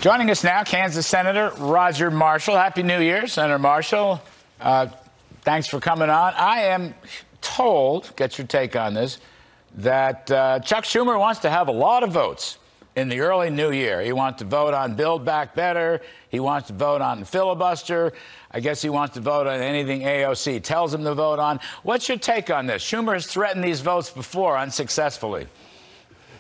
Joining us now, Kansas Senator Roger Marshall. Happy New Year, Senator Marshall. Thanks for coming on. I am told, get your take on this, that Chuck Schumer wants to have a lot of votes in the early new year. He wants to vote on Build Back Better. He wants to vote on the filibuster. I guess he wants to vote on anything AOC tells him to vote on. What's your take on this? Schumer has threatened these votes before unsuccessfully.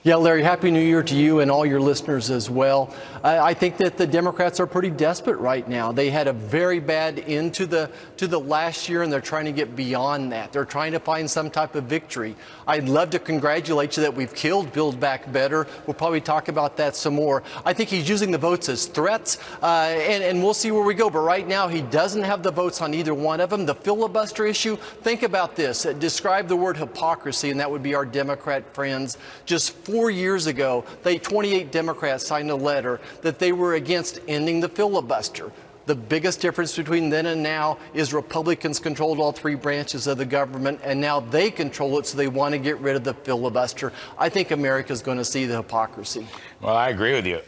Yeah, Larry, Happy New Year to you and all your listeners as well. I think that the Democrats are pretty desperate right now. They had a very bad end to the last year, and they're trying to get beyond that. They're trying to find some type of victory. I'd love to congratulate you that we've killed Build Back Better. We'll probably talk about that some more. I think he's using the votes as threats, and we'll see where we go. But right now, he doesn't have the votes on either one of them. The filibuster issue, think about this. Describe the word hypocrisy, and that would be our Democrat friends. Just 4 years ago, 28 Democrats signed a letter that they were against ending the filibuster. The biggest difference between then and now is Republicans controlled all three branches of the government, and now they control it, so they want to get rid of the filibuster. I think America's going to see the hypocrisy. Well, I agree with you.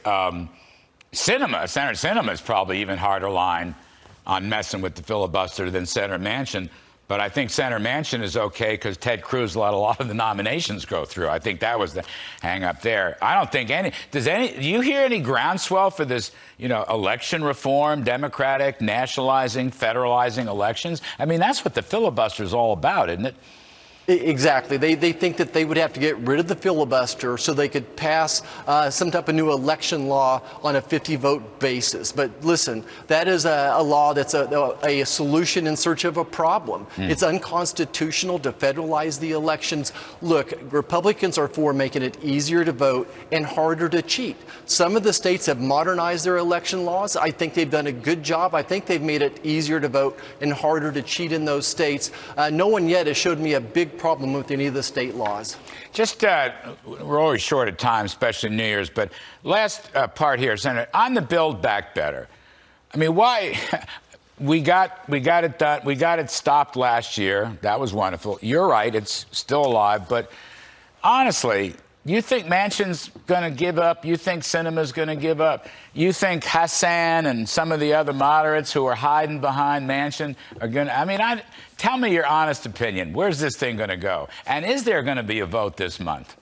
Senator Sinema is probably even harder line on messing with the filibuster than Senator Manchin. But I think Senator Manchin is okay because Ted Cruz let a lot of the nominations go through. I think that was the hang up there. I don't think do you hear any groundswell for this, election reform, democratic, nationalizing, federalizing elections? I mean, that's what the filibuster is all about, isn't it? Exactly. They think that they would have to get rid of the filibuster so they could pass some type of new election law on a 50-vote basis. But listen, that is a law that's a solution in search of a problem. It's unconstitutional to federalize the elections. Look, Republicans are for making it easier to vote and harder to cheat. Some of the states have modernized their election laws. I think they've done a good job. I think they've made it easier to vote and harder to cheat in those states. No one yet has showed me a big problem with any of the state laws. Just, we're always short of time, especially New Year's, but last part here, Senator, on the Build Back Better. I mean, why? we got it done. We got it stopped last year. That was wonderful. You're right. It's still alive. But honestly, you think Manchin's going to give up? You think Sinema's going to give up? You think Hassan and some of the other moderates who are hiding behind Manchin are going to? I mean, tell me your honest opinion. Where's this thing going to go? And is there going to be a vote this month?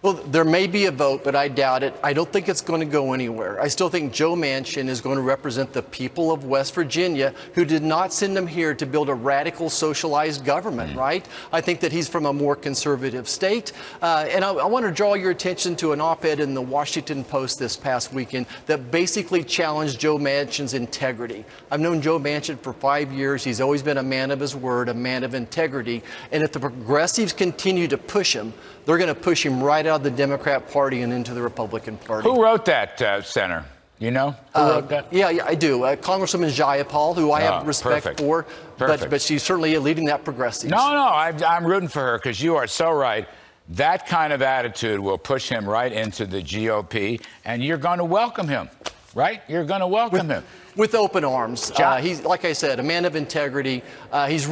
Well, there may be a vote, but I doubt it. I don't think it's going to go anywhere. I still think Joe Manchin is going to represent the people of West Virginia who did not send him here to build a radical socialized government, right? I think that he's from a more conservative state. And I want to draw your attention to an op-ed in the Washington Post this past weekend that basically challenged Joe Manchin's integrity. I've known Joe Manchin for 5 years. He's always been a man of his word, a man of integrity. And if the progressives continue to push him, they're going to push him right out of the Democrat Party and into the Republican Party. Who wrote that, Senator? You know? Who wrote that? Yeah, I do. Congresswoman Jayapal, who I have respect for, but she's certainly leading that progressive. No, I'm rooting for her because you are so right. That kind of attitude will push him right into the GOP, and you're going to welcome him, right? You're going to welcome him. With open arms. He's, like I said, a man of integrity. He's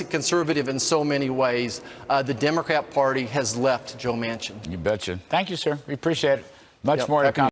conservative in so many ways. The Democrat Party has left Joe Manchin. You betcha. Thank you, sir. We appreciate it. Much more to come.